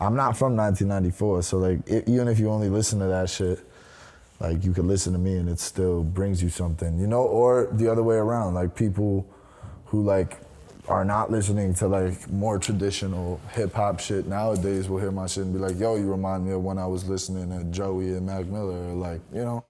I'm not from 1994, so like even if you only listen to that shit, like you could listen to me and it still brings you something, you know? Or the other way around, like people who like are not listening to like more traditional hip hop shit nowadays will hear my shit and be like, yo, you remind me of when I was listening to Joey and Mac Miller, or like, you know?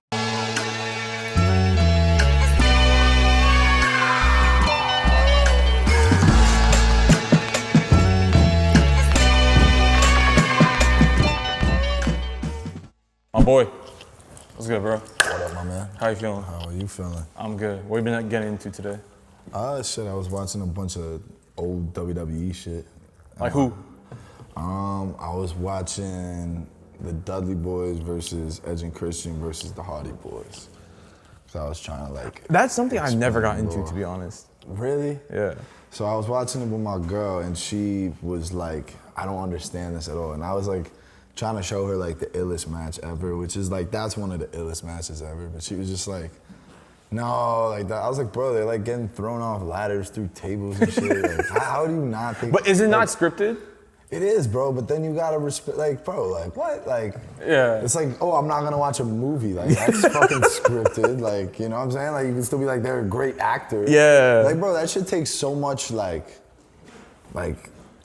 My boy, what's good, bro? What up, my man? How you feeling? How are you feeling? I'm good. What you been getting into today? Shit, I was watching a bunch of old WWE shit. Like who? I was watching the Dudley Boys versus Edge and Christian versus the Hardy Boys. So I was trying to like... That's something I never got into, to be honest. Really? Yeah. So I was watching it with my girl and she was like, I don't understand this at all. And I was like, trying to show her like the illest match ever, which is like, that's one of the illest matches ever. But she was just like, no, like that. I was like, bro, they're like getting thrown off ladders through tables and shit. Like, how do you not think? But is it like, not scripted? It is, bro, but then you gotta respect, like, bro, like, what? Like, yeah. It's like, oh, I'm not gonna watch a movie. Like, that's fucking scripted. Like, you know what I'm saying? Like, you can still be like, they're a great actor. Yeah. Like, bro, that shit takes so much, like,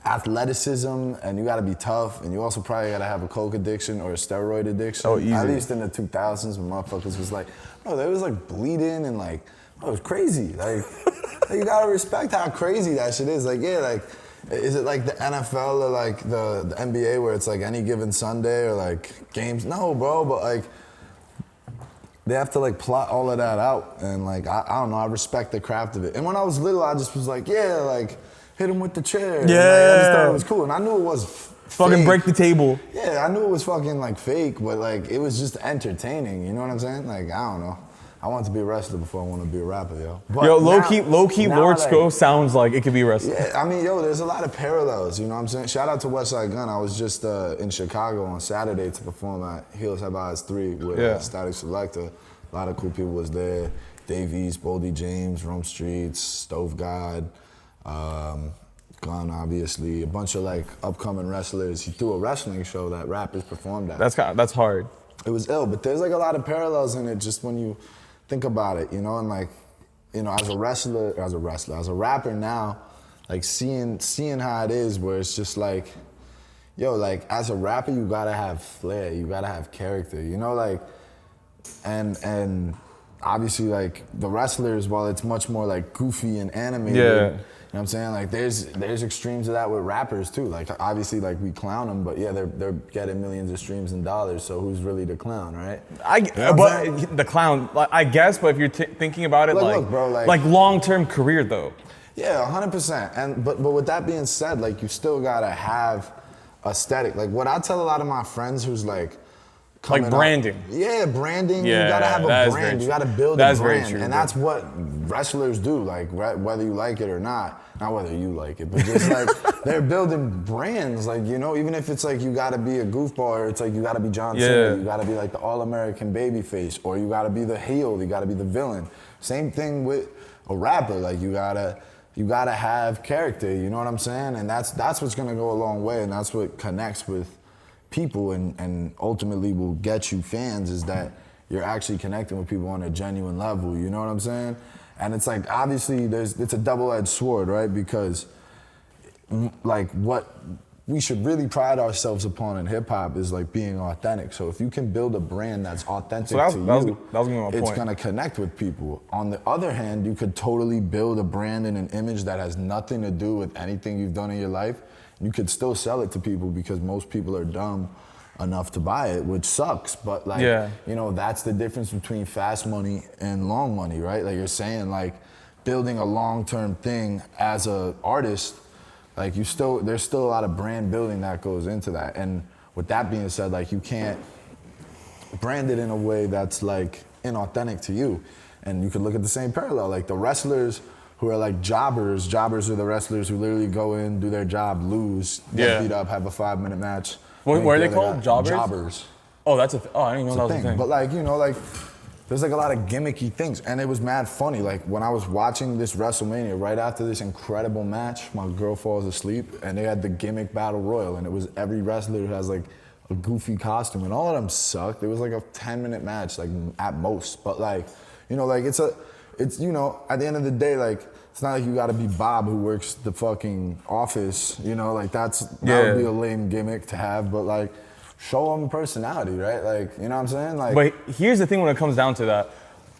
athleticism, and you gotta be tough, and you also probably gotta have a coke addiction or a steroid addiction. Oh, easy. At least in the 2000s, when motherfuckers was like, bro, they was like bleeding and like, bro, it was crazy. Like, you gotta respect how crazy that shit is. Like, yeah, like, is it like the NFL or like the NBA where it's like any given Sunday or like games? No, bro, but like, they have to like plot all of that out, and like, I don't know, I respect the craft of it. And when I was little, I just was like, yeah, like, hit him with the chair. Yeah. And, like, I just thought it was cool, and I knew it was fucking fake. break the table. Yeah, I knew it was fucking like fake, but like it was just entertaining. You know what I'm saying? Like, I don't know. I wanted to be a wrestler before I wanted to be a rapper, yo. But Yo, low key, now, Lord like, Sko sounds like it could be a wrestler. Yeah, I mean, yo, there's a lot of parallels. You know what I'm saying? Shout out to Westside Gun. I was just in Chicago on Saturday to perform at Heels Have Eyes 3 with Static Selector. A lot of cool people was there. Dave East, Boldy James, Rome Streets, Stove God. Gun, obviously, a bunch of like upcoming wrestlers. He threw a wrestling show that rappers performed at. That's hard. It was ill, but there's like a lot of parallels in it just when you think about it, you know, and like, you know, as a rapper now, like seeing how it is, where it's just like, yo, like as a rapper, you gotta have flair, you gotta have character, you know, like, and obviously like the wrestlers, while it's much more like goofy and animated, you know what I'm saying? Like there's extremes of that with rappers too. Like obviously like we clown them, but yeah, they're getting millions of streams and dollars. So who's really the clown, right? But the clown, I guess. But if you're thinking about it, look, bro, like long-term career though. Yeah, 100%. And but with that being said, like you still gotta have aesthetic. Like what I tell a lot of my friends who's like. Like branding. Yeah, branding. Yeah, you gotta have a brand. You gotta build a brand. Very true, and that's what wrestlers do, like whether you like it or not. Not whether you like it, but just like they're building brands. Like, you know, even if it's like you gotta be a goofball, or it's like you gotta be John Cena, you gotta be like the all-American babyface, or you gotta be the heel, you gotta be the villain. Same thing with a rapper. Like you gotta have character, you know what I'm saying? And that's what's gonna go a long way, and that's what connects with people and ultimately will get you fans, is that you're actually connecting with people on a genuine level, you know what I'm saying? And it's like, obviously it's a double-edged sword, right? Because like what we should really pride ourselves upon in hip hop is like being authentic. So if you can build a brand that's authentic to you, it's gonna connect with people. On the other hand, you could totally build a brand and an image that has nothing to do with anything you've done in your life. You could still sell it to people because most people are dumb enough to buy it, which sucks. But like, you know, that's the difference between fast money and long money, right? Like you're saying, like building a long-term thing as an artist, like there's still a lot of brand building that goes into that. And with that being said, like you can't brand it in a way that's like inauthentic to you. And you could look at the same parallel, like the wrestlers who are like jobbers. Jobbers are the wrestlers who literally go in, do their job, lose, get beat up, have a 5-minute match. What are they called? Jobbers? Jobbers. Oh, I didn't even know that was a thing. But like, you know, like there's like a lot of gimmicky things, and it was mad funny. Like when I was watching this WrestleMania, right after this incredible match, my girl falls asleep, and they had the gimmick battle royal, and it was every wrestler who has like a goofy costume, and all of them sucked. It was like a 10-minute match, like at most. But like, you know, like it's you know, at the end of the day, like it's not like you got to be Bob who works the fucking office. You know, like that would be a lame gimmick to have, but like. Show them personality, right? Like, you know what I'm saying? Like, but here's the thing when it comes down to that.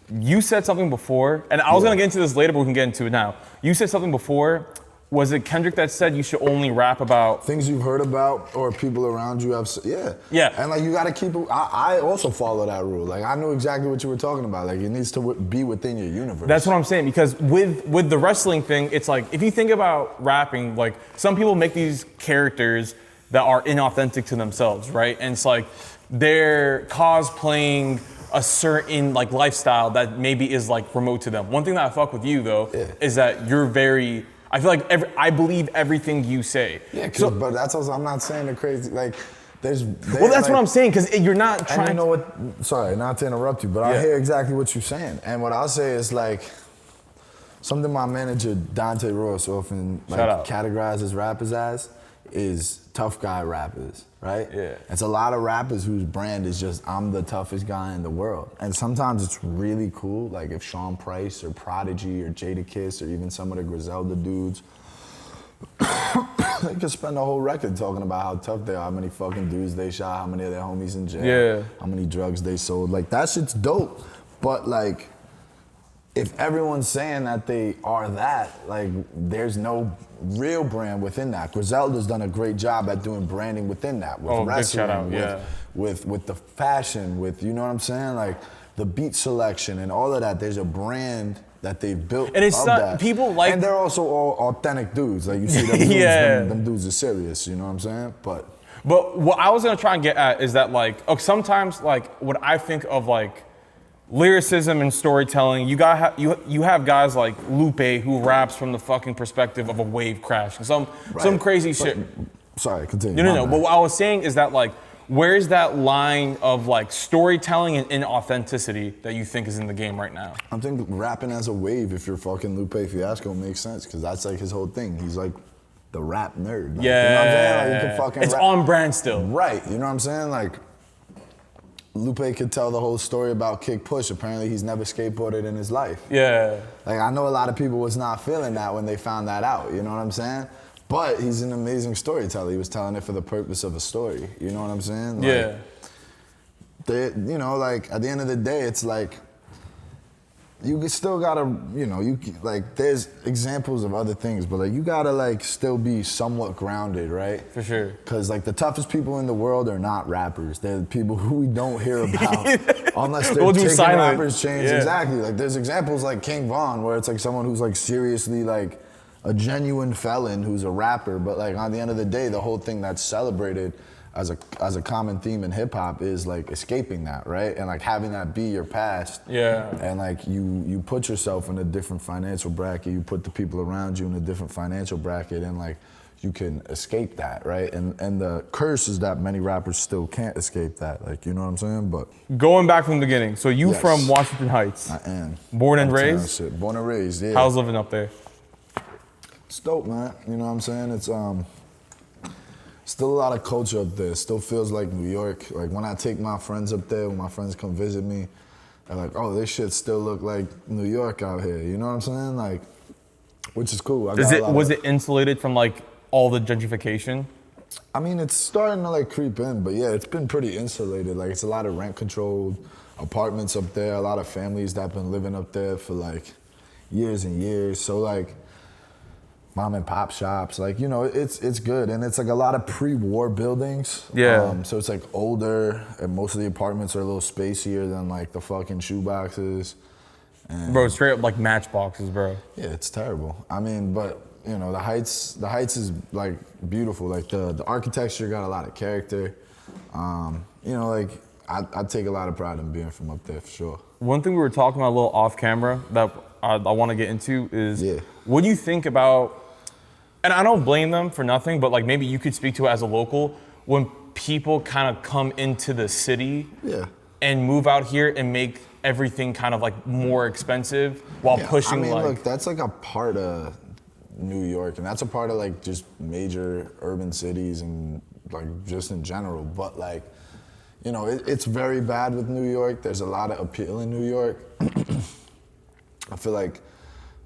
You said something before, and I was gonna get into this later, but we can get into it now. You said something before. Was it Kendrick that said you should only rap about things you've heard about or people around you have? Yeah. And like you gotta keep it. I also follow that rule. Like I knew exactly what you were talking about. Like it needs to be within your universe. That's what I'm saying, because with the wrestling thing, it's like if you think about rapping, like some people make these characters that are inauthentic to themselves, right? And it's like they're cosplaying a certain like lifestyle that maybe is like remote to them. One thing that I fuck with you though is that you're very. I feel like I believe everything you say. Yeah, but that's also I'm not saying the crazy like. Well, that's like, what I'm saying, because you're not trying. And you know what? Sorry, not to interrupt you, but I hear exactly what you're saying. And what I'll say is like something my manager Dante Ross often like categorizes rappers as is tough guy rappers, right? Yeah. It's a lot of rappers whose brand is just I'm the toughest guy in the world. And sometimes it's really cool, like if Sean Price or Prodigy or Jadakiss or even some of the Griselda dudes, they could spend a whole record talking about how tough they are, how many fucking dudes they shot, how many of their homies in jail, how many drugs they sold. Like that shit's dope. But like, if everyone's saying that they are that, like there's no real brand within that. Griselda's done a great job at doing branding within that, with wrestling, with the fashion, with, you know what I'm saying? Like the beat selection and all of that, there's a brand that they've built. And it's of not, that. people like. And they're also all authentic dudes. Like you see them dudes, them dudes are serious, you know what I'm saying? But what I was gonna try and get at is that like, sometimes like what I think of like, lyricism and storytelling, you have guys like Lupe who raps from the fucking perspective of a wave crash and some crazy shit. Sorry, continue. No. But what I was saying is that like, where's that line of like storytelling and inauthenticity that you think is in the game right now? I'm thinking rapping as a wave, if you're fucking Lupe Fiasco, makes sense, because that's like his whole thing. He's like the rap nerd. Like, you know what I'm saying? Like, you can fucking it's on brand still. Right, you know what I'm saying? Like, Lupe could tell the whole story about Kick Push. Apparently he's never skateboarded in his life. Yeah. Like I know a lot of people was not feeling that when they found that out, you know what I'm saying? But he's an amazing storyteller. He was telling it for the purpose of a story, you know what I'm saying? Like, you know, like at the end of the day, it's like, you still gotta, you know, like there's examples of other things, but like you gotta like still be somewhat grounded, right? For sure. Cause like the toughest people in the world are not rappers. They're the people who we don't hear about unless they're taking rappers' chains. Exactly. Like there's examples like King Von where it's like someone who's like seriously like a genuine felon who's a rapper, but like on the end of the day, the whole thing that's celebrated as a common theme in hip hop is like escaping that, right? And like having that be your past. Yeah. And like you put yourself in a different financial bracket, you put the people around you in a different financial bracket, and like you can escape that, right? And the curse is that many rappers still can't escape that, like, you know what I'm saying? But going back from the beginning, so you from Washington Heights? I am. Born and raised? Born and raised, yeah. How's living up there? It's dope, man. You know what I'm saying? It's still a lot of culture up there. Still feels like New York. Like when I take my friends up there, when my friends come visit me, they're like, oh, this shit still look like New York out here. You know what I'm saying? Like, which is cool. Was it insulated from like all the gentrification? I mean, it's starting to like creep in, but yeah, it's been pretty insulated. Like it's a lot of rent controlled apartments up there, a lot of families that have been living up there for like years and years. So like, mom and pop shops, like, you know, it's good. And it's like a lot of pre-war buildings. Yeah. So it's like older, and most of the apartments are a little spacier than like the fucking shoeboxes. And bro, straight up like matchboxes, bro. Yeah, it's terrible. I mean, but you know, the Heights is like beautiful. Like the architecture got a lot of character. You know, like I take a lot of pride in being from up there for sure. One thing we were talking about a little off camera that I want to get into is what do you think about, and I don't blame them for nothing, but like maybe you could speak to it as a local, when people kind of come into the city and move out here and make everything kind of like more expensive while pushing. I mean, like, look, that's like a part of New York, and that's a part of like just major urban cities and like just in general. But like, you know, it's very bad with New York. There's a lot of appeal in New York. I feel like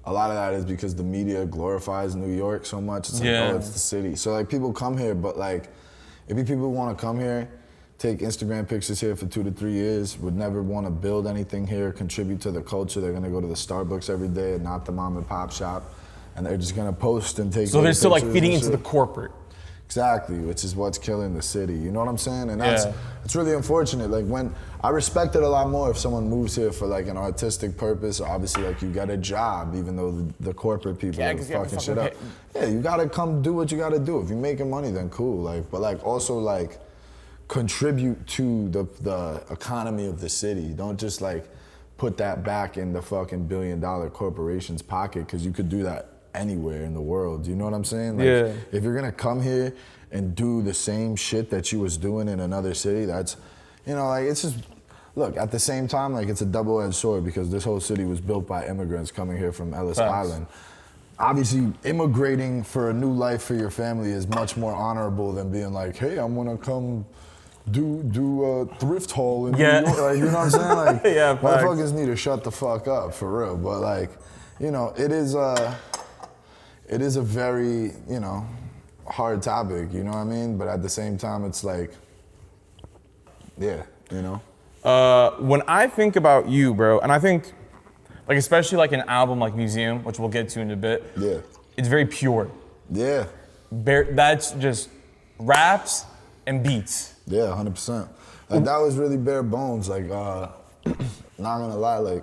a lot of that is because the media glorifies New York so much. It's like, oh, it's the city. So like people come here, but like if people want to come here, take Instagram pictures here for 2 to 3 years, would never want to build anything here, contribute to the culture, they're gonna go to the Starbucks every day and not the mom and pop shop. And they're just gonna post and take. So they're still like feeding into the corporate. Exactly, which is what's killing the city. You know what I'm saying? And it's really unfortunate. Like when I respect it a lot more if someone moves here for like an artistic purpose. Obviously, like you get a job, even though the corporate people are fucking shit up. Yeah, you gotta come do what you gotta do. If you're making money, then cool. Like, but like also like contribute to the economy of the city. Don't just like put that back in the fucking billion-dollar corporation's pocket, because you could do that anywhere in the world. You know what I'm saying? Like, if you're gonna come here and do the same shit that you was doing in another city, that's, you know, like it's just, look, at the same time, like it's a double-edged sword, because this whole city was built by immigrants coming here from Ellis Island. Obviously, immigrating for a new life for your family is much more honorable than being like, hey, I'm gonna come do a thrift haul in New York. Like, you know what I'm saying? Like, motherfuckers need to shut the fuck up, for real. But like, you know, it is a very, you know, hard topic, you know what I mean? But at the same time, it's like, you know? When I think about you, bro, and I think, like, especially like an album like Museum, which we'll get to in a bit, it's very pure. That's just raps and beats. 100%. Like, that was really bare bones. Like, not gonna lie, like,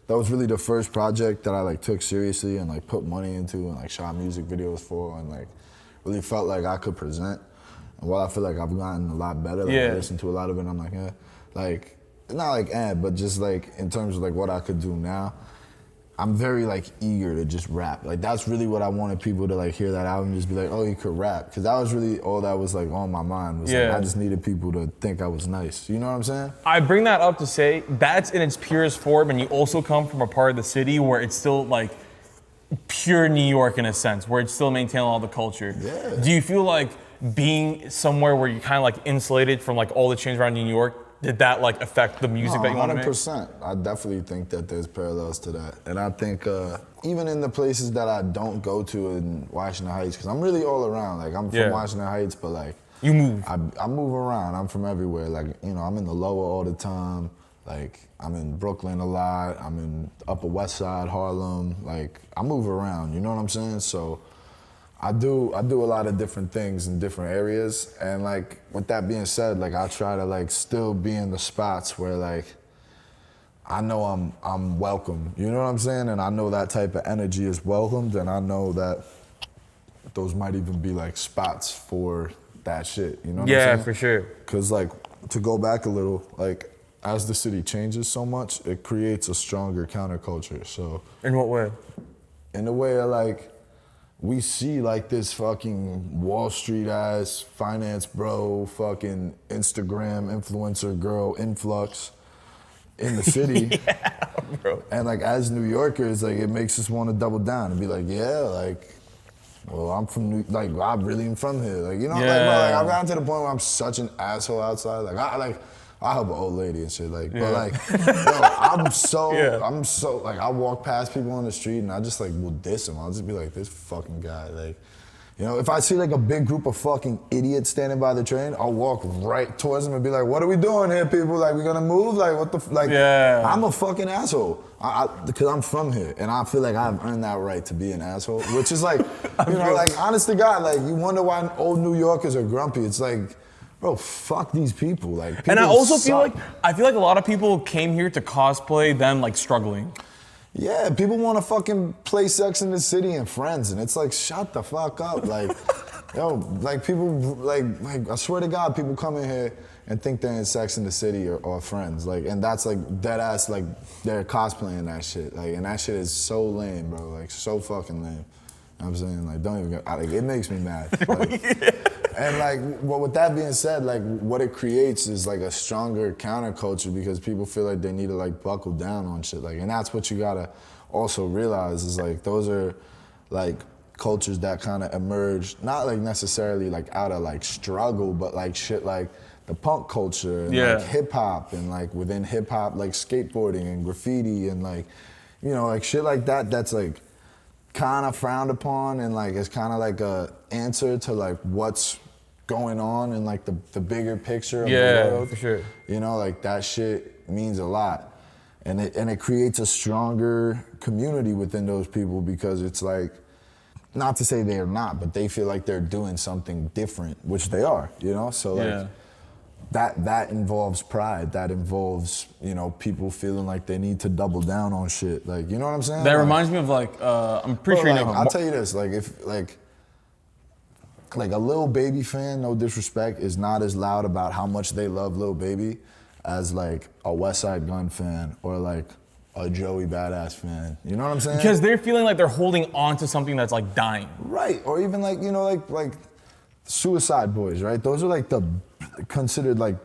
that was really the first project that I like took seriously and like put money into and like shot music videos for, and like really felt like I could present. And while I feel like I've gotten a lot better, like I listen to a lot of it, I'm like, like, not like but just like in terms of like what I could do now, I'm very like eager to just rap. Like that's really what I wanted people to like hear that album, just be like, oh, you could rap. Cause that was really all that was like on my mind, was like I just needed people to think I was nice. You know what I'm saying? I bring that up to say that's in its purest form, and you also come from a part of the city where it's still like pure New York in a sense, where it's still maintaining all the culture. Do you feel like being somewhere where you're kind of like insulated from like all the change around New York, did that like affect the music that you want to make? 100%. I definitely think that there's parallels to that. And I think even in the places that I don't go to in Washington Heights, because I'm really all around. Like I'm from Washington Heights, but like you move. I move around. I'm from everywhere. Like, you know, I'm in the Lower all the time. Like I'm in Brooklyn a lot. I'm in Upper West Side, Harlem. Like I move around. You know what I'm saying? So I do a lot of different things in different areas, and like with that being said, like I try to like still be in the spots where like I know I'm welcome. You know what I'm saying? And I know that type of energy is welcomed, and I know that those might even be like spots for that shit. You know what I'm saying? Yeah, for sure. Cause like to go back a little, like as the city changes so much, it creates a stronger counterculture. So in what way? In the way of like, we see like this fucking Wall Street ass finance bro, fucking Instagram influencer girl influx in the city. Bro. And like as New Yorkers, like it makes us want to double down and be like, like, well, I'm from like I really am from here. Like, you know, like, bro, like I've gotten to the point where I'm such an asshole outside. Like I help an old lady and shit, like, but like, yo, I'm so, like, I walk past people on the street and I just like will diss them. I'll just be like, this fucking guy, like, you know, if I see like a big group of fucking idiots standing by the train, I'll walk right towards them and be like, what are we doing here, people? Like, we gonna move? Like, what the, like, I'm a fucking asshole. Because I'm from here, and I feel like I've earned that right to be an asshole, which is like, you know, like, honest to God, like, you wonder why old New Yorkers are grumpy. It's like, bro, fuck these people. Like, people and I also suck. feel like a lot of people came here to cosplay them like struggling. Yeah, people want to fucking play Sex in the City and Friends, and it's like, shut the fuck up. Like, yo, like people, like I swear to God, people come in here and think they're in Sex in the City or Friends, like, and that's like dead ass, like they're cosplaying that shit, like, and that shit is so lame, bro, like so fucking lame. I'm saying, like, don't even go, like, it makes me mad. Like, and like, well, with that being said, like, what it creates is like a stronger counterculture because people feel like they need to like buckle down on shit. Like, and that's what you gotta also realize is like, those are like cultures that kind of emerge, not like necessarily like out of like struggle, but like shit like the punk culture and like hip hop and like within hip hop, like skateboarding and graffiti and like, you know, like shit like that, that's like, kind of frowned upon and like it's kind of like a answer to like what's going on in like the bigger picture of the world. For sure. You know, like that shit means a lot, and it creates a stronger community within those people because it's like, not to say they're not, but they feel like they're doing something different, which they are. You know, so like. That involves pride. That involves, you know, people feeling like they need to double down on shit. Like, you know what I'm saying? That like, reminds me of like, I'm pretty sure you know. I'll tell you this, like if like a Lil Baby fan, no disrespect, is not as loud about how much they love Lil Baby as like a West Side Gun fan or like a Joey Badass fan. You know what I'm saying? Because they're feeling like they're holding on to something that's like dying. Right, or even like, you know, like Suicide Boys, right? Those are like the considered like,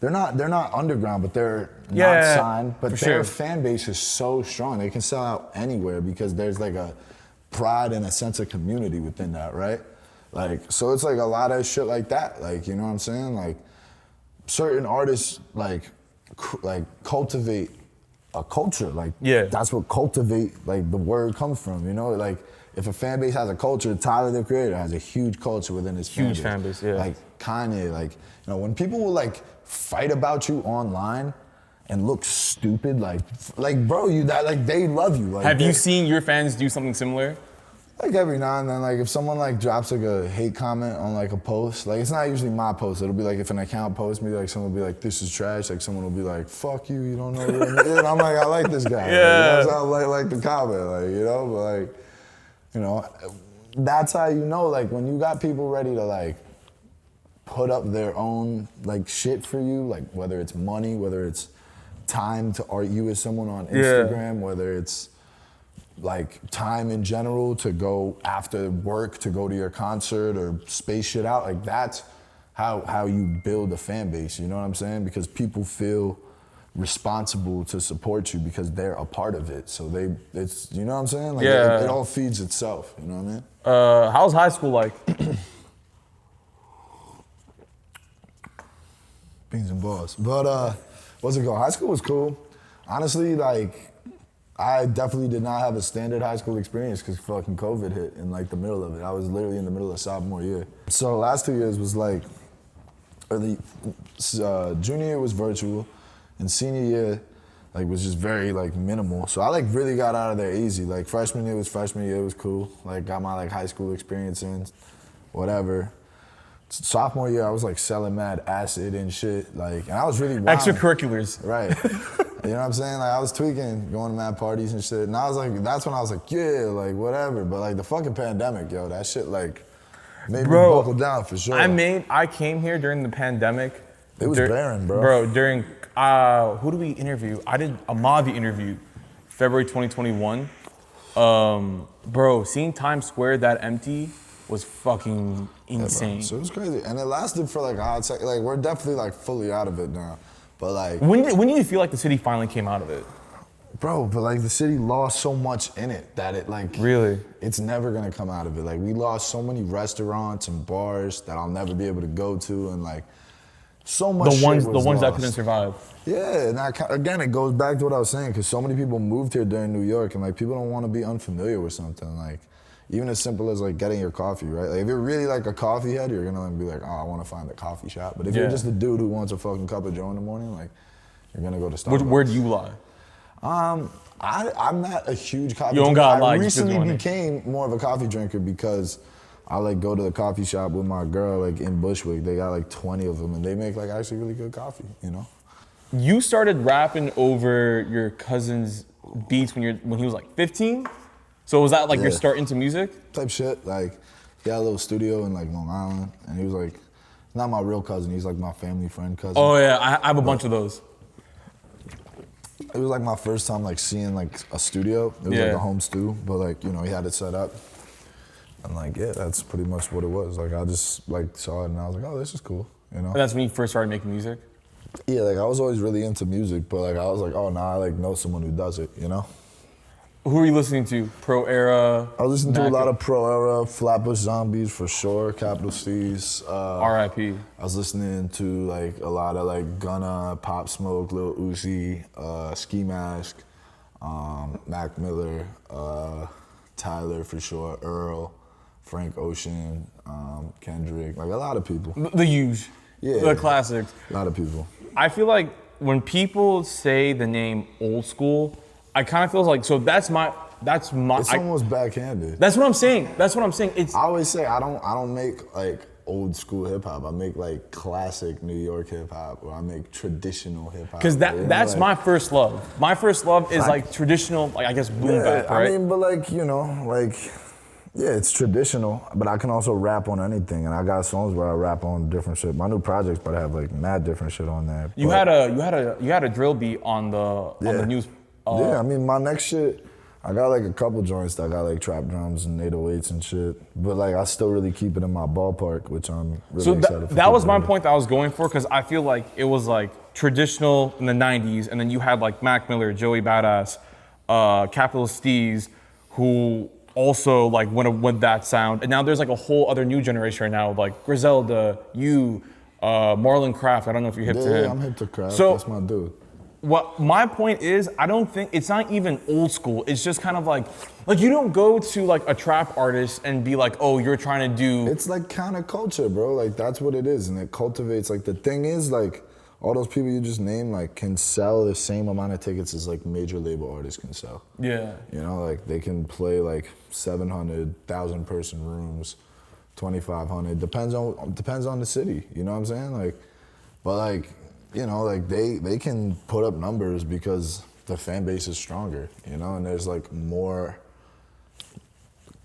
they're not underground, but they're not signed, but their fan base is so strong. They can sell out anywhere because there's like a pride and a sense of community within that, right? Like, so it's like a lot of shit like that. Like, you know what I'm saying? Like, certain artists like cultivate a culture. Like, that's what cultivate, like the word comes from, you know? Like, if a fan base has a culture, Tyler, the Creator, has a huge culture within his fan base. Huge fan base, yeah. Like Kanye, like, you know, when people will like fight about you online and look stupid, like bro, they love you. Like, have you seen your fans do something similar? Like every now and then, like if someone like drops like a hate comment on like a post, like it's not usually my post. It'll be like if an account posts me, like someone will be like, "This is trash." Like someone will be like, "Fuck you, you don't know." And I'm like, I like this guy. Yeah. Like, you know, I like the comment, like, you know, but like, you know, that's how you know, like when you got people ready to like put up their own like shit for you, like whether it's money, whether it's time to argue with someone on Instagram, whether it's like time in general to go after work to go to your concert or space shit out, like that's how you build a fan base, you know what I'm saying? Because people feel responsible to support you because they're a part of it. So it's, you know what I'm saying? Like it all feeds itself, you know what I mean? How's high school like? Beans and balls. But what's it called? High school was cool. Honestly, like, I definitely did not have a standard high school experience because fucking COVID hit in like the middle of it. I was literally in the middle of sophomore year. So last 2 years was like, junior year was virtual, and senior year like was just very like minimal. So I like really got out of there easy. Like freshman year was cool. Like got my like high school experience in, whatever. Sophomore year, I was like selling mad acid and shit. Like, and I was really wild. Extracurriculars. Right. You know what I'm saying? Like, I was tweaking, going to mad parties and shit. And I was like, that's when I was like, yeah, like, whatever. But like, the fucking pandemic, yo, that shit, like, made me buckle down for sure. I came here during the pandemic. It was barren, bro. Bro, during, who do we interview? I did a Mavi interview, February 2021. Bro, seeing Times Square that empty was fucking insane. Yeah, so it was crazy. And it lasted for like a hot second. Like, we're definitely like fully out of it now. But like, when did you feel like the city finally came out of it? Bro, but like the city lost so much in it that it like, really, it's never gonna come out of it. Like we lost so many restaurants and bars that I'll never be able to go to, and like so much the ones lost. that couldn't survive. Yeah, and again, it goes back to what I was saying, because so many people moved here during New York, and like people don't want to be unfamiliar with something. Like even as simple as like getting your coffee, right? Like if you're really like a coffee head, you're gonna like be like, oh, I want to find a coffee shop. But if you're just a dude who wants a fucking cup of Joe in the morning, like you're gonna go to Starbucks. Where do you lie? I'm not a huge coffee you don't drinker. gotta lie, I recently became more of a coffee drinker because I like go to the coffee shop with my girl like in Bushwick. They got like 20 of them and they make like actually really good coffee, you know? You started rapping over your cousin's beats when he was like 15? So was that like your start into music? Type shit. Like he had a little studio in like Long Island, and he was like, not my real cousin, he's like my family friend cousin. Oh yeah, I have a bunch of those. It was like my first time like seeing like a studio. It was like a home stu, but like, you know, he had it set up. And like, yeah, that's pretty much what it was. Like, I just like saw it and I was like, oh, this is cool, you know? And that's when you first started making music? Yeah, like I was always really into music, but like I was like, oh, nah, I like know someone who does it, you know? Who are you listening to? Pro Era? I was listening to a lot of Pro Era, Flatbush Zombies for sure, Capital C's. R.I.P. I was listening to like a lot of like Gunna, Pop Smoke, Lil Uzi, Ski Mask, Mac Miller, Tyler for sure, Earl, Frank Ocean, Kendrick, like a lot of people. The huge. Yeah. The classics. A lot of people. I feel like when people say the name old school, I kind of feel like, so that's my. It's almost backhanded. That's what I'm saying. That's what I'm saying. It's. I always say I don't make like old school hip hop. I make like classic New York hip hop, or I make traditional hip hop. Because that's my first love. My first love is like traditional, like I guess boom bap, right? I mean, but like yeah, it's traditional. But I can also rap on anything, and I got songs where I rap on different shit. My new projects, but I have like mad different shit on there. You had a drill beat on the news. Yeah, I mean, my next shit, I got like a couple joints that got like trap drums and 808s and shit. But like, I still really keep it in my ballpark, which I'm really excited for. That was my point that I was going for, because I feel like it was like traditional in the 90s, and then you had like Mac Miller, Joey Badass, Capital Steez, who also like went with that sound. And now there's like a whole other new generation right now, like Griselda, Marlon Craft. I don't know if you're hip to him. Yeah, I'm hip to Craft. So, that's my dude. What my point is, I don't think it's not even old school. It's just kind of like you don't go to like a trap artist and be like, oh, you're trying to do. It's like counterculture, bro. Like that's what it is, and it cultivates. Like the thing is, like all those people you just named, like can sell the same amount of tickets as like major label artists can sell. Yeah. You know, like they can play like 700, 1,000 person rooms, 2,500. Depends on the city. You know what I'm saying? Like, but like. You know, like they can put up numbers because the fan base is stronger, you know, and there's like more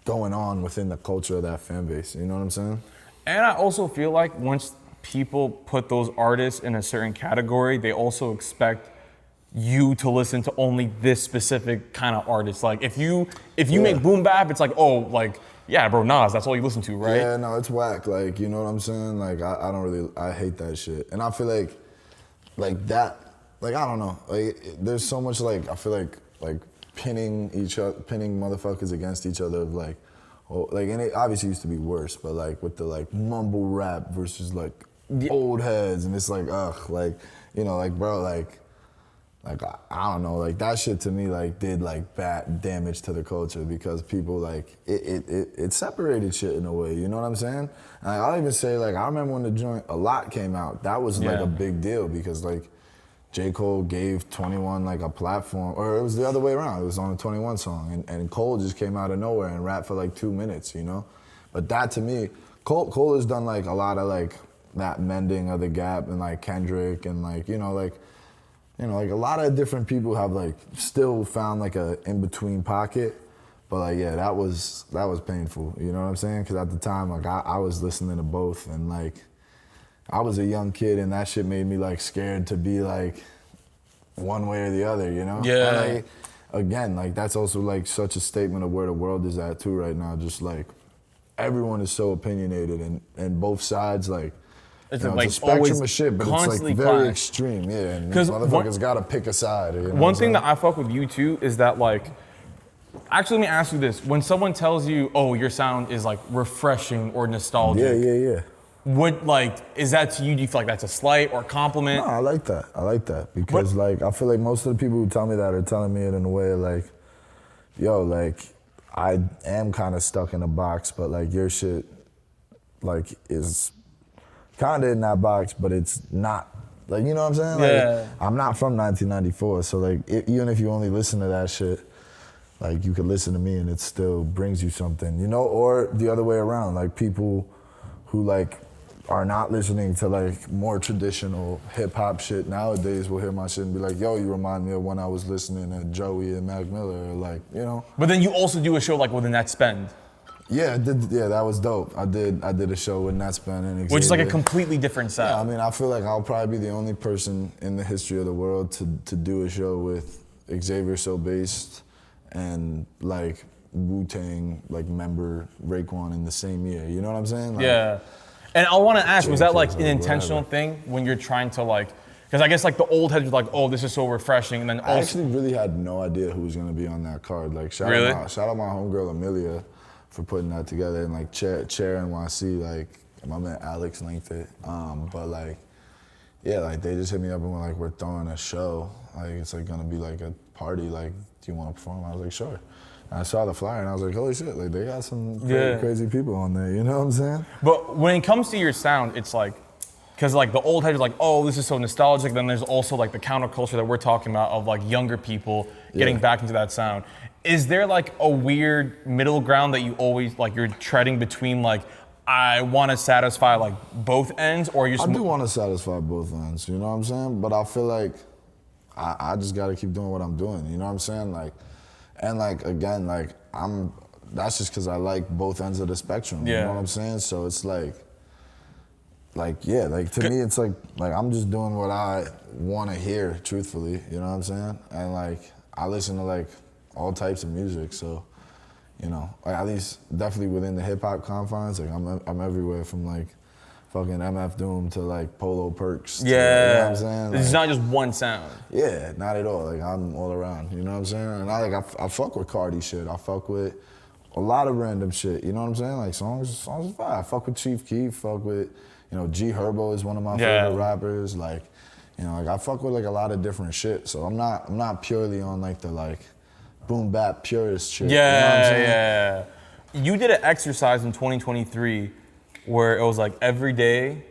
going on within the culture of that fan base, you know what I'm saying? And I also feel like once people put those artists in a certain category, they also expect you to listen to only this specific kind of artist. Like if you make boom bap, it's like, oh, like, yeah, bro, Nas, that's all you listen to, right? Yeah, no, it's whack. Like, you know what I'm saying? Like I hate that shit. And I feel like that, like I don't know, like there's so much like I feel like pinning motherfuckers against each other, of like, oh, like, and it obviously used to be worse, but like with the like mumble rap versus like old heads, and it's like ugh, like, you know, like bro, like I don't know, like that shit to me like did like bad damage to the culture, because people like it separated shit in a way, you know what I'm saying? And I'll even say like I remember when the joint A Lot came out, that was like a big deal, because like J. Cole gave 21 like a platform, or it was the other way around, it was on a 21 song, and Cole just came out of nowhere and rapped for like 2 minutes, you know? But that to me, Cole has done like a lot of like that mending of the gap, and like Kendrick, and like, you know, like a lot of different people have like still found like a in-between pocket, but like, yeah, that was painful, you know what I'm saying? Because at the time, like I was listening to both, and like I was a young kid, and that shit made me like scared to be like one way or the other, you know? Yeah. And, like, again, like that's also like such a statement of where the world is at too right now. Just like everyone is so opinionated, and both sides like. It's you know, like it's a spectrum always of shit, but it's like very extreme, yeah. And motherfuckers gotta pick a side. You know one thing that I fuck with you too is that like, actually, let me ask you this: when someone tells you, "Oh, your sound is like refreshing or nostalgic," yeah. What like is that to you? Do you feel like that's a slight or compliment? No, I like that because like I feel like most of the people who tell me that are telling me it in a way like, yo, like I am kind of stuck in a box, but like your shit, like is. Kinda in that box, but it's not. Like, you know what I'm saying? Like, Yeah. I'm not from 1994, so like, even if you only listen to that shit, like you could listen to me and it still brings you something, you know? Or the other way around, like people who like are not listening to like more traditional hip hop shit nowadays will hear my shit and be like, yo, you remind me of when I was listening to Joey and Mac Miller, or like, you know? But then you also do a show like with the Net Spend. Yeah, I did. Yeah, that was dope. I did a show with Netspend and Xavier. Which is like a completely different sound. Yeah, I mean, I feel like I'll probably be the only person in the history of the world to do a show with Xavier So Based and like Wu-Tang like member Raekwon in the same year. You know what I'm saying? Like, yeah. And I want to ask, was that like kids an or intentional whatever. thing when you're trying to like, because I guess like the old heads were like, oh, this is so refreshing, and then I also, actually really had no idea who was gonna be on that card. Like shout out my homegirl Amelia for putting that together, and like Chair NYC, like my man Alex linked it. But like, yeah, like they just hit me up and were like, we're throwing a show. Like it's like gonna be like a party. Like, do you want to perform? I was like, sure. And I saw the flyer and I was like, holy shit! Like they got some crazy people on there. You know what I'm saying? but when it comes to your sound, it's like, because like the old heads are like, oh, this is so nostalgic. Then there's also like the counterculture that we're talking about of like younger people getting back into that sound. Is there like a weird middle ground that you always like you're treading between like I want to satisfy like both ends, or you? I do want to satisfy both ends. You know what I'm saying? But I feel like I just got to keep doing what I'm doing. You know what I'm saying? Like, and like again, like that's just because I like both ends of the spectrum. Yeah. You know what I'm saying? So it's like yeah, like to me, it's like I'm just doing what I want to hear, truthfully. You know what I'm saying? And like I listen to like all types of music, so you know, like at least definitely within the hip hop confines, like I'm everywhere from like fucking MF Doom to like Polo Perks. To, you know what I'm saying? It's like, not just one sound. Yeah, not at all. Like I'm all around. You know what I'm saying? And I fuck with Cardi shit. I fuck with a lot of random shit. You know what I'm saying? Like songs is fine. I fuck with Chief Keef. Fuck with G Herbo is one of my favorite rappers. Like like I fuck with like a lot of different shit. So I'm not purely on like the like boom bap purist shit. Yeah, you know what I'm saying? yeah. You did an exercise in 2023 where it was like every day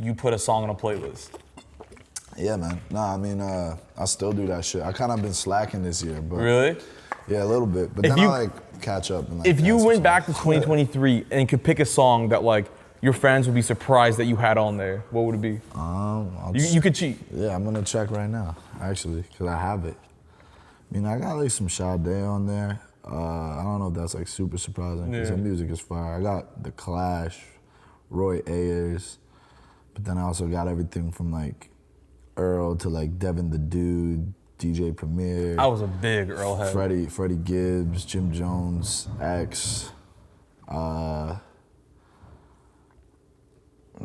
you put a song on a playlist. Yeah, man. Nah, I mean, I still do that shit. I kind of been slacking this year, but Really? yeah, a little bit. But then I like catch up. And, like, If you add some went back to songs. 2023 and could pick a song that like your friends would be surprised that you had on there, what would it be? You could cheat. Yeah, I'm gonna check right now, actually, because I have it. I mean, I got like some Sade on there. I don't know if that's like super surprising because her music is fire. I got The Clash, Roy Ayers, but then I also got everything from like Earl to like Devin the Dude, DJ Premier. I was a big Earl head. Freddie Gibbs, Jim Jones, X. A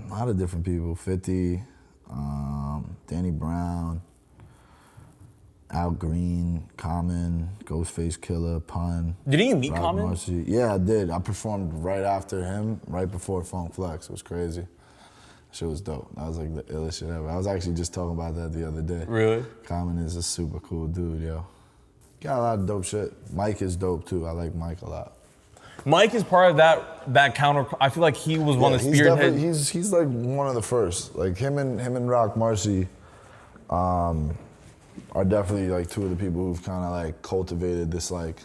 lot of different people. 50, Danny Brown, Al Green, Common, Ghostface Killer, Pun. Didn't you meet Rob Common? Marcy. Yeah, I did. I performed right after him, right before Funk Flex. It was crazy. Shit was dope. That was like the illest shit ever. I was actually just talking about that the other day. Really? Common is a super cool dude, yo. Got a lot of dope shit. Mike is dope too. I like Mike a lot. Mike is part of that counter. I feel like he was one of the spearhead. He's like one of the first. Like him and Rock Marcy are definitely like two of the people who've kind of like cultivated this like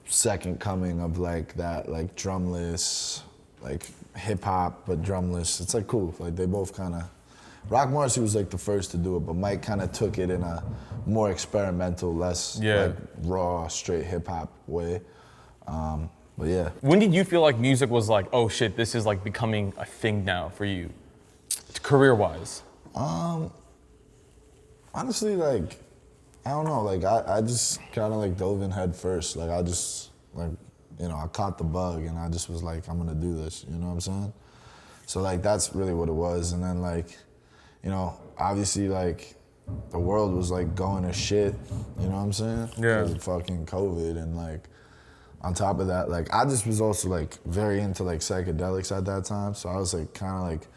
second coming of like that like drumless, like hip hop but drumless. It's like cool. Like they both kind of. Rock Marcy was like the first to do it, but Mike kind of took it in a more experimental, less like raw, straight hip hop way. But yeah. When did you feel like music was like, oh shit, this is like becoming a thing now for you, career-wise? Honestly, like, I don't know. Like, I just kind of like dove in head first. Like, I just like, I caught the bug and I just was like, I'm gonna do this. You know what I'm saying? So like, that's really what it was. And then like, obviously like, the world was like going to shit. You know what I'm saying? Yeah. Because of fucking COVID and like. On top of that, like I just was also like very into like psychedelics at that time, so I was like kind of like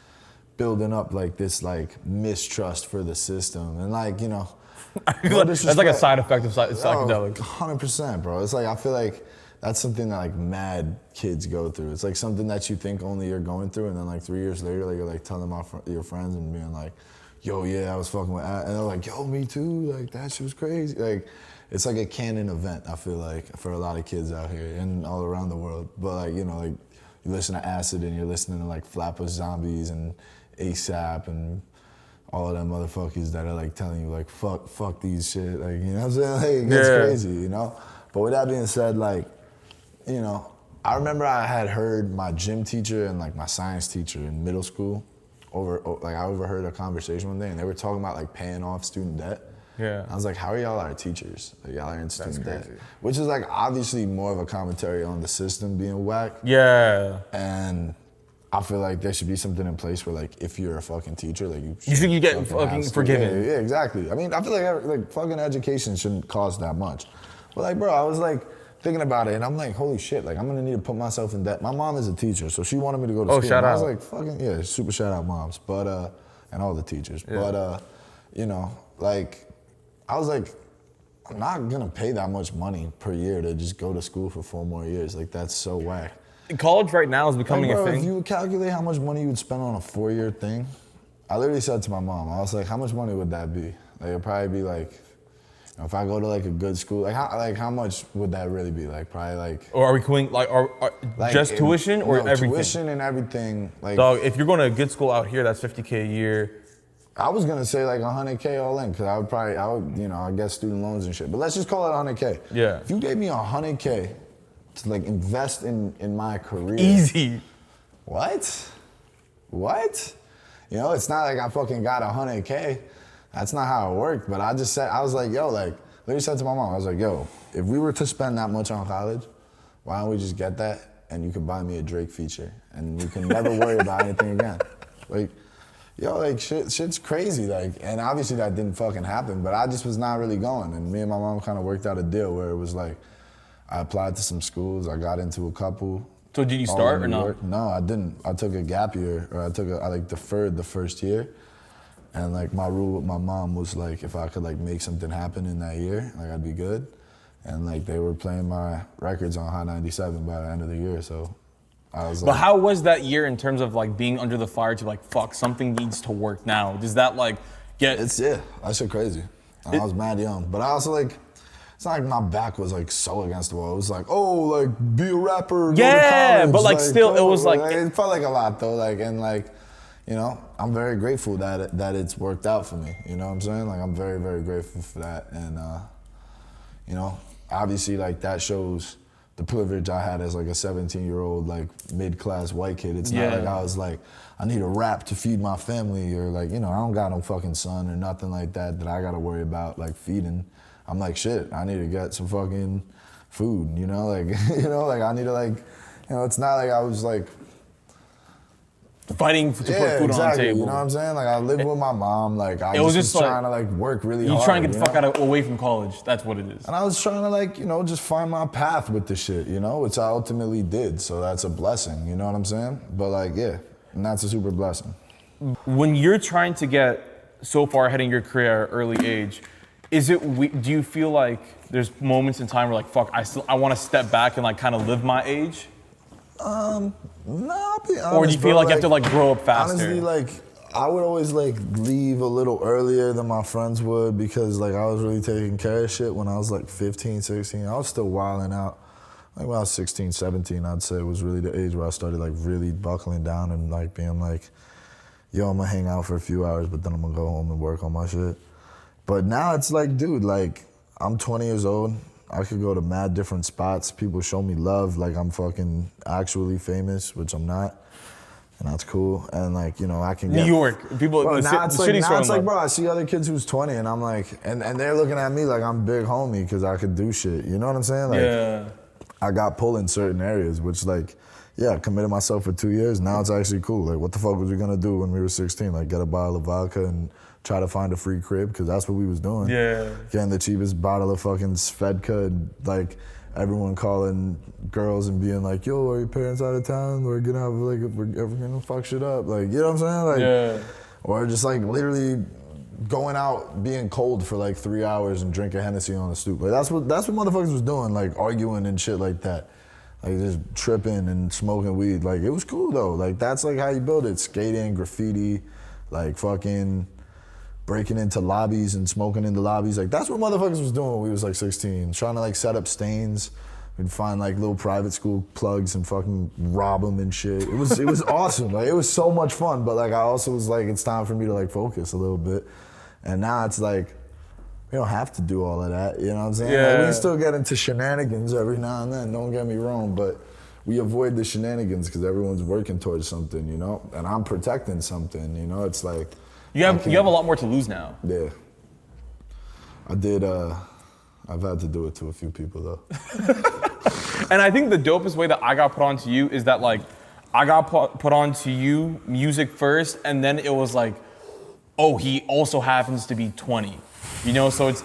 building up like this like mistrust for the system and like That's like a side effect of psychedelics. 100%, bro. It's like I feel like that's something that like mad kids go through. It's like something that you think only you're going through, and then like 3 years later, like you're like telling your friends and being like, "Yo, yeah, I was fucking with," and they're like, "Yo, me too. Like that shit was crazy." Like. It's like a canon event, I feel like, for a lot of kids out here and all around the world. But like, like you listen to Acid and you're listening to like Flatbush Zombies and ASAP and all of them motherfuckers that are like telling you like, fuck these shit. Like, you know what I'm saying? Like, it gets crazy, But with that being said, like, I remember I had heard my gym teacher and like my science teacher in middle school I overheard a conversation one day and they were talking about like paying off student debt. Yeah. I was like, how are y'all our teachers? Like, y'all are in student debt. Which is like obviously more of a commentary on the system being whack. Yeah. And I feel like there should be something in place where like if you're a fucking teacher, like you should get fucking forgiven. Yeah, exactly. I mean, I feel like fucking education shouldn't cost that much. But like, bro, I was like thinking about it and I'm like, holy shit, like I'm gonna need to put myself in debt. My mom is a teacher, so she wanted me to go to school. Shout out. I was like, fucking yeah, super shout out moms. But and all the teachers. Yeah. But you know, like I was like, I'm not gonna pay that much money per year to just go to school for 4 more years. Like that's so whack. College right now is becoming like, bro, a thing. If you would calculate how much money you would spend on a 4-year thing, I literally said to my mom, I was like, how much money would that be? Like it'd probably be like, you know, if I go to like a good school, how much would that really be? Like probably like. Or are we going like just tuition or everything? Tuition and everything. Like dog, if you're going to a good school out here, that's $50K a year. I was gonna say like $100K all in, because I would, you know, I get student loans and shit. But let's just call it $100K. Yeah. If you gave me $100K to like invest in my career. Easy. What? You know, it's not like I fucking got $100K. That's not how it worked. But I just said, I was like, yo, like, literally said to my mom, I was like, yo, if we were to spend that much on college, why don't we just get that and you could buy me a Drake feature and we can never worry about anything again. Like, yo, like shit's crazy. Like, and obviously that didn't fucking happen, but I just was not really going. And me and my mom kind of worked out a deal where it was like, I applied to some schools, I got into a couple. So did you start or no? No, I didn't. I took a gap year, or I like deferred the first year. And like my rule with my mom was like, if I could like make something happen in that year, like I'd be good. And like they were playing my records on Hot 97 by the end of the year, so I was like. But how was that year in terms of like being under the fire to like, fuck, something needs to work now? Does that like get? That shit crazy. I was mad young, but I also like, it's not like my back was like so against the wall. It was like, oh, like be a rapper, yeah, go to college. But like still, it was like. It felt like a lot though, like, and like, you know, I'm very grateful that it's worked out for me. You know what I'm saying? Like I'm very, very grateful for that. And you know, obviously like that shows the privilege I had as like a 17-year-old like mid-class white kid. It's not like I was like, I need a rap to feed my family, or like, you know, I don't got no fucking son or nothing like that I gotta worry about like feeding. I'm like, shit, I need to get some fucking food, you know? Like, you know, like I need to like, you know, it's not like I was like fighting to put food on the table. You know what I'm saying? Like I lived with my mom, like I was just trying to like work really hard. You trying to get the fuck away from college, that's what it is. And I was trying to like, you know, just find my path with the shit, you know, which I ultimately did. So that's a blessing, you know what I'm saying? But like, yeah, and that's a super blessing. When you're trying to get so far ahead in your career at an early age, do you feel like there's moments in time where like, fuck, I want to step back and like kind of live my age? No, I'll be honest, or do you feel like you have to like grow up faster? Honestly, like I would always like leave a little earlier than my friends would, because like I was really taking care of shit when I was like 15, 16. I was still wilding out. Like when I was 16, 17, I'd say was really the age where I started like really buckling down and like being like, yo, I'm gonna hang out for a few hours, but then I'm gonna go home and work on my shit. But now it's like, dude, like I'm 20 years old. I could go to mad different spots. People show me love, like I'm fucking actually famous, which I'm not, and that's cool. And like, you know, I can get New York people. Bro, now it's like, bro, I see other kids who's 20, and I'm like, and they're looking at me like I'm big homie because I could do shit. You know what I'm saying? Like, yeah. I got pull in certain areas, which like, yeah, I committed myself for 2 years. Now it's actually cool. Like, what the fuck was we gonna do when we were 16? Like, get a bottle of vodka and try to find a free crib, because that's what we was doing. Yeah. Getting the cheapest bottle of fucking Svedka, and like everyone calling girls and being like, yo, are your parents out of town? We're gonna have like, we're gonna fuck shit up. Like, you know what I'm saying? Like, yeah. Or just like literally going out, being cold for like 3 hours and drinking Hennessy on the stoop. Like that's what motherfuckers was doing, like arguing and shit like that. Like just tripping and smoking weed. Like it was cool though. Like that's like how you build it. Skating, graffiti, like fucking breaking into lobbies and smoking in the lobbies. Like that's what motherfuckers was doing when we was like 16. Trying to like set up stains. We'd find like little private school plugs and fucking rob them and shit. It was awesome. Like it was so much fun. But like I also was like, it's time for me to like focus a little bit. And now it's like, we don't have to do all of that. You know what I'm saying? Yeah. Like, we can still get into shenanigans every now and then. Don't get me wrong, but we avoid the shenanigans because everyone's working towards something, you know. And I'm protecting something, you know. It's like you have a lot more to lose now. Yeah. I did. I've had to do it to a few people though. And I think the dopest way that I got put onto you is that like I got put onto you music first, and then it was like, oh, he also happens to be 20. You know, so it's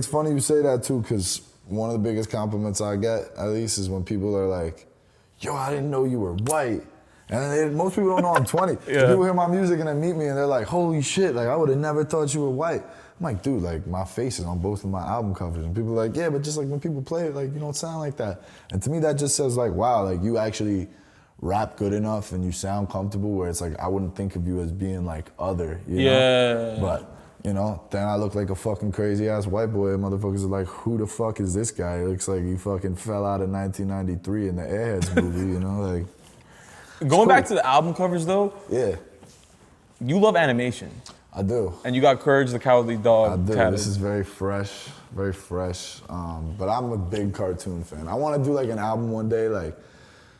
funny you say that too, because one of the biggest compliments I get, at least, is when people are like, yo, I didn't know you were white. And most people don't know I'm 20. Yeah. People hear my music and they meet me and they're like, holy shit, like I would have never thought you were white. I'm like, dude, like my face is on both of my album covers. And people are like, yeah, but just like when people play it, like you don't sound like that. And to me that just says like, wow, like you actually rap good enough and you sound comfortable where it's like I wouldn't think of you as being like other, you know? But you know, then I look like a fucking crazy ass white boy. Motherfuckers are like, who the fuck is this guy? It looks like he fucking fell out of 1993 in the Airheads movie, you know? Like, going back to the album covers though, yeah, you love animation. I do. And you got Courage the Cowardly Dog I do. tatted. This is very fresh, very fresh. But I'm a big cartoon fan. I want to do like an album one day, like.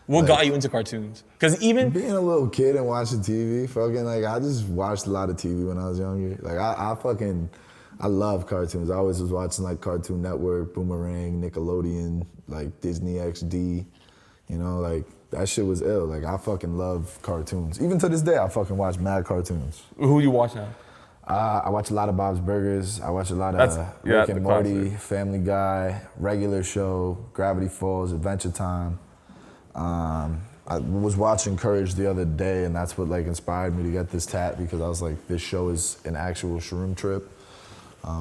What got you into cartoons? Because even being a little kid and watching TV, fucking like I just watched a lot of TV when I was younger. Like I love cartoons. I always was watching like Cartoon Network, Boomerang, Nickelodeon, like Disney XD. You know, like that shit was ill. Like I fucking love cartoons. Even to this day, I fucking watch mad cartoons. Who do you watch now? I watch a lot of Bob's Burgers. I watch a lot of Rick and Morty, Family Guy, Regular Show, Gravity Falls, Adventure Time. I was watching Courage the other day, and that's what like inspired me to get this tat, because I was like, this show is an actual shroom trip.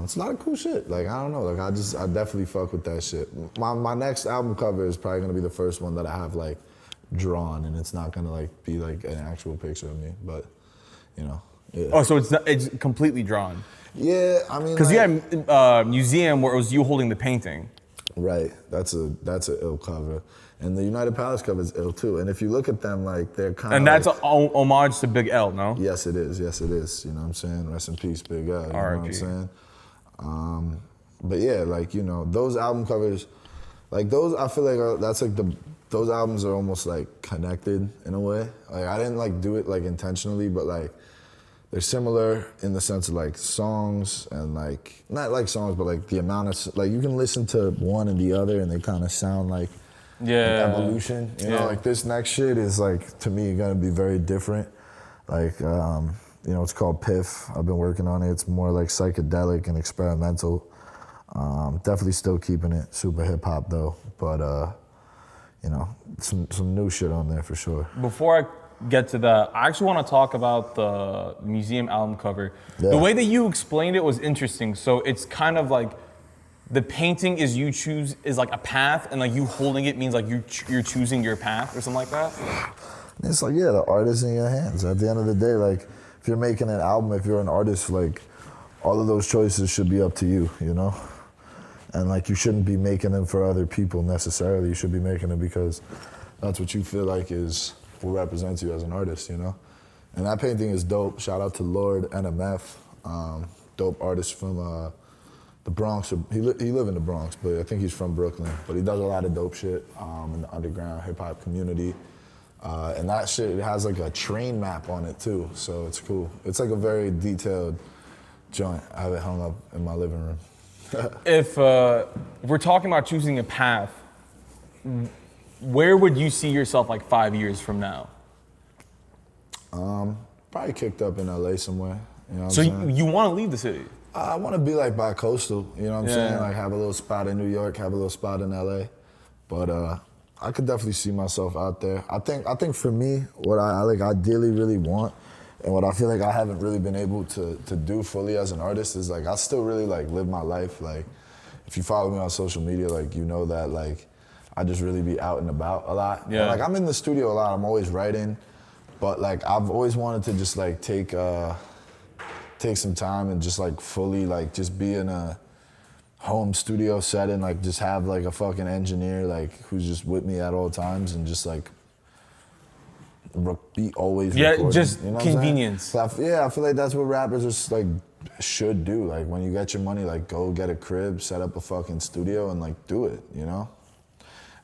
It's a lot of cool shit. Like I don't know, like I definitely fuck with that shit. My next album cover is probably gonna be the first one that I have like drawn, and it's not gonna like be like an actual picture of me, but you know. Yeah. Oh, so it's completely drawn. Yeah, I mean, because you had a museum where it was you holding the painting. Right, that's an ill cover. And the United Palace cover is ill too. And if you look at them, like they're kind of. And that's an homage to Big L, no? Yes, it is. Yes, it is. You know what I'm saying? Rest in peace, Big L. You know what I'm saying? But yeah, like, you know, those album covers, like those, I feel like that's like those albums are almost like connected in a way. Like I didn't like do it like intentionally, but like they're similar in the sense of like songs and like, not like songs, but like the amount of, like you can listen to one and the other and they kind of sound like an evolution. You know, like this next shit is like, to me, gonna be very different. Like, you know, it's called Piff. I've been working on it. It's more like psychedelic and experimental. Definitely still keeping it super hip hop though, but you know, some new shit on there for sure. Before I get to that, I actually want to talk about the museum album cover. Yeah. The way that you explained it was interesting. So it's kind of like the painting is like a path, and like you holding it means like you're choosing your path or something like that. It's like, yeah, the art is in your hands. At the end of the day, like if you're making an album, if you're an artist, like all of those choices should be up to you, you know? And like you shouldn't be making them for other people necessarily. You should be making them because that's what you feel like is what represents you as an artist, you know? And that painting is dope. Shout out to Lord NMF, dope artist from the Bronx. He live in the Bronx, but I think he's from Brooklyn. But he does a lot of dope shit in the underground hip hop community. And that shit, it has like a train map on it too, so it's cool. It's like a very detailed joint. I have it hung up in my living room. If we're talking about choosing a path, where would you see yourself like 5 years from now? Probably kicked up in LA somewhere. You know what so I'm saying? You want to leave the city? I want to be like bi-coastal, you know what I'm saying? Like have a little spot in New York, have a little spot in LA. But I could definitely see myself out there. I think for me, what I like ideally really want, and what I feel like I haven't really been able to do fully as an artist is like I still really like live my life. Like if you follow me on social media, like you know that like I just really be out and about a lot. Yeah. Like I'm in the studio a lot. I'm always writing, but like I've always wanted to just like take some time and just like fully like just be in a home studio setting, like just have like a fucking engineer like who's just with me at all times and just like be always recording. Just you know convenience. So I feel like that's what rappers just like should do. Like when you get your money, like go get a crib, set up a fucking studio and like do it, you know?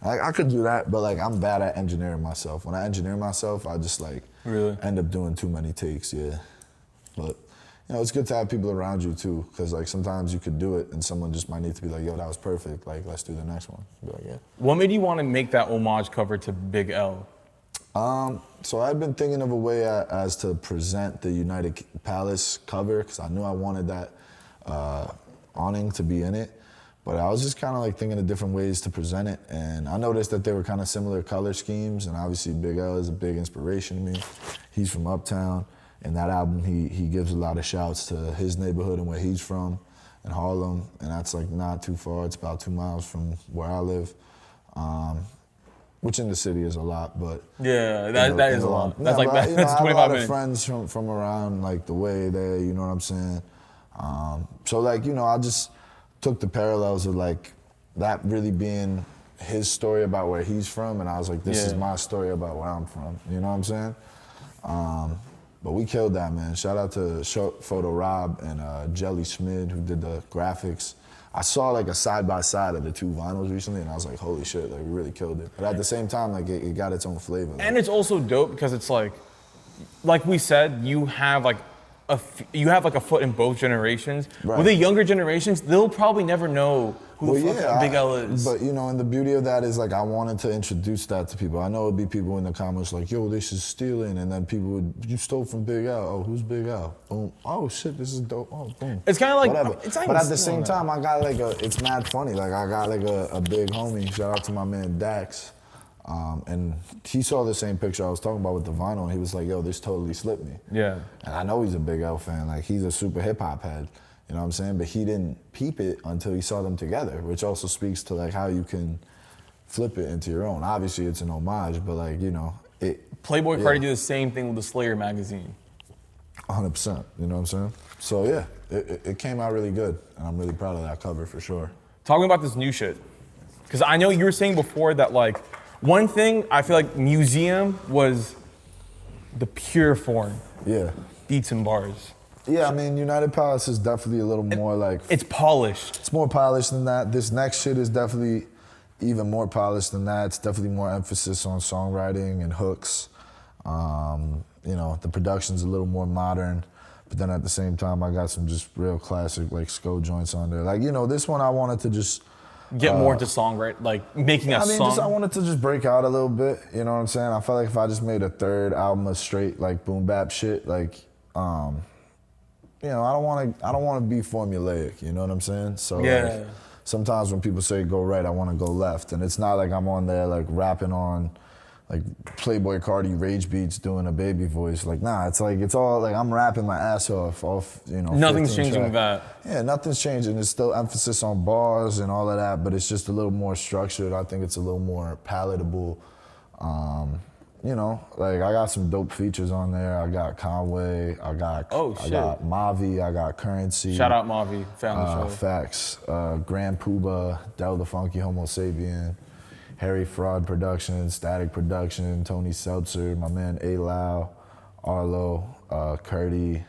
I could do that, but like I'm bad at engineering myself. When I engineer myself, I just like end up doing too many takes, yeah. But you know, it's good to have people around you too, because like sometimes you could do it and someone just might need to be like, yo, that was perfect. Like, let's do the next one. Be like, yeah. What made you want to make that homage cover to Big L? So I'd been thinking of a way as to present the United Palace cover, because I knew I wanted that awning to be in it. But I was just kind of like thinking of different ways to present it. And I noticed that they were kind of similar color schemes. And obviously Big L is a big inspiration to me. He's from Uptown. In that album, he gives a lot of shouts to his neighborhood and where he's from in Harlem. And that's like not too far. It's about 2 miles from where I live. Which in the city is a lot, but yeah, that is a lot. That's yeah, like but, that's 25 minutes. I have a lot of friends from around like the way there. You know what I'm saying? So like, you know, I just took the parallels of like that really being his story about where he's from, and I was like, this is my story about where I'm from. You know what I'm saying? But we killed that, man. Shout out to Short Photo Rob and Jelly Schmid, who did the graphics. I saw like a side-by-side of the two vinyls recently, and I was like, holy shit, like we really killed it. But at the same time, like it got its own flavor. And it's also dope because it's like we said, you have like a foot in both generations. Right. With the younger generations, they'll probably never know who the fuck Big L is. But you know, and the beauty of that is like I wanted to introduce that to people. I know it'd be people in the comments like, yo, this is stealing, and then people would, you stole from Big L. Oh, who's Big L? Boom. Oh shit, this is dope. Oh, boom. It's kind of like, whatever. It's not but at the same time, I got like it's mad funny. Like I got like a big homie. Shout out to my man Dax. And he saw the same picture I was talking about with the vinyl, and he was like, yo, this totally slipped me. Yeah. And I know he's a Big L fan. Like, he's a super hip-hop head, you know what I'm saying? But he didn't peep it until he saw them together, which also speaks to, like, how you can flip it into your own. Obviously, it's an homage, but, like, you know, Playboy Cardi did the same thing with the Slayer magazine. 100%, you know what I'm saying? So, yeah, it came out really good, and I'm really proud of that cover, for sure. Talking about this new shit, because I know you were saying before that, like, one thing, I feel like Museum was the pure form. Yeah. Beats and bars. Yeah, I mean, United Palace is definitely a little more like... It's polished. It's more polished than that. This next shit is definitely even more polished than that. It's definitely more emphasis on songwriting and hooks. You know, the production's a little more modern, but then at the same time, I got some just real classic, like, Sko joints on there. Like, you know, this one I wanted to just... Get more into songwriting, like making a song. I wanted to just break out a little bit. You know what I'm saying? I felt like if I just made a third album of straight like boom bap shit, like, you know, I don't want to be formulaic. You know what I'm saying? So yeah. Like, sometimes when people say go right, I want to go left, and it's not like I'm on there like rapping on like Playboy Cardi rage beats doing a baby voice. Like, nah, it's like, it's all like I'm rapping my ass off, you know. Nothing's changing with that. Yeah, nothing's changing. There's still emphasis on bars and all of that, but it's just a little more structured. I think it's a little more palatable. You know, like I got some dope features on there. I got Conway, I got Mavi, I got Currency. Shout out Mavi, family show. Facts. Grand Puba, Del the Funky Homo Sapien. Harry Fraud Production, Static Production, Tony Seltzer, my man A-Lau, Arlo, Curdy,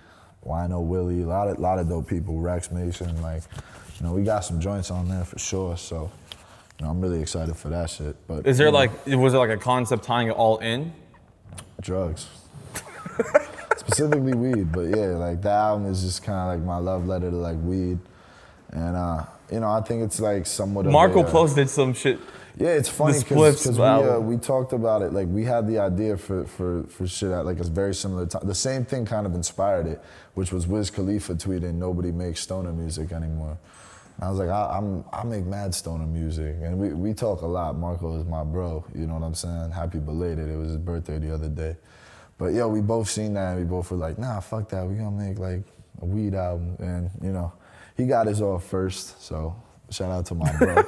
Wino Willie, a lot of dope people, Rex Mason, like, you know, we got some joints on there for sure, so, you know, I'm really excited for that shit. But was there like a concept tying it all in? Drugs. Specifically weed, but yeah, like that album is just kind of like my love letter to like weed. And, you know, I think it's like somewhat of Marco Plus did some shit. Yeah, it's funny because we talked about it. Like we had the idea for shit at like a very similar time. The same thing kind of inspired it, which was Wiz Khalifa tweeting, "Nobody makes stoner music anymore." And I was like, I make mad stoner music, and we talk a lot. Marco is my bro. You know what I'm saying? Happy belated. It was his birthday the other day. But yo, we both seen that, and we both were like, nah, fuck that. We gonna make like a weed album, and you know, he got his off first, so. Shout out to my bro,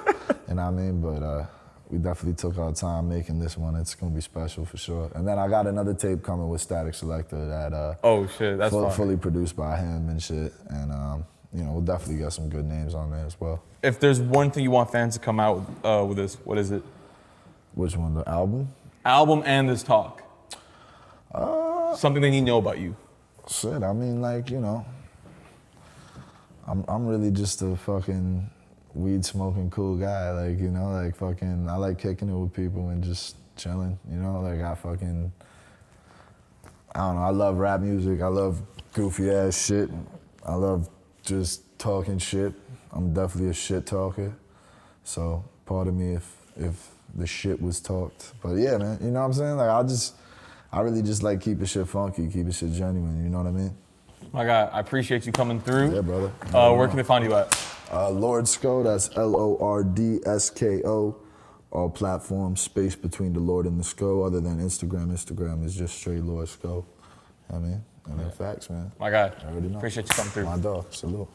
and I mean, but we definitely took our time making this one. It's gonna be special for sure. And then I got another tape coming with Static Selector that oh shit, that's fully produced by him and shit. And you know, we'll definitely get some good names on there as well. If there's one thing you want fans to come out with this, what is it? Which one? The album? Album and this talk. Something they need to know about you. Shit, I mean, like, you know, I'm really just a fucking weed smoking cool guy, like, you know, like fucking, I like kicking it with people and just chilling, you know, like I don't know, I love rap music, I love goofy ass shit, I love just talking shit. I'm definitely a shit talker. So pardon me if the shit was talked. But yeah, man, you know what I'm saying? Like I really just like keeping shit funky, keeping shit genuine, you know what I mean? My God, I appreciate you coming through. Yeah, brother. Where can they find you at? Lord Sko, that's LORDSKO. All platforms, space between the Lord and the Sko, other than Instagram. Instagram is just straight Lord Sko. I mean, facts, man. My God, I already know. appreciate you coming through. My dog, salute.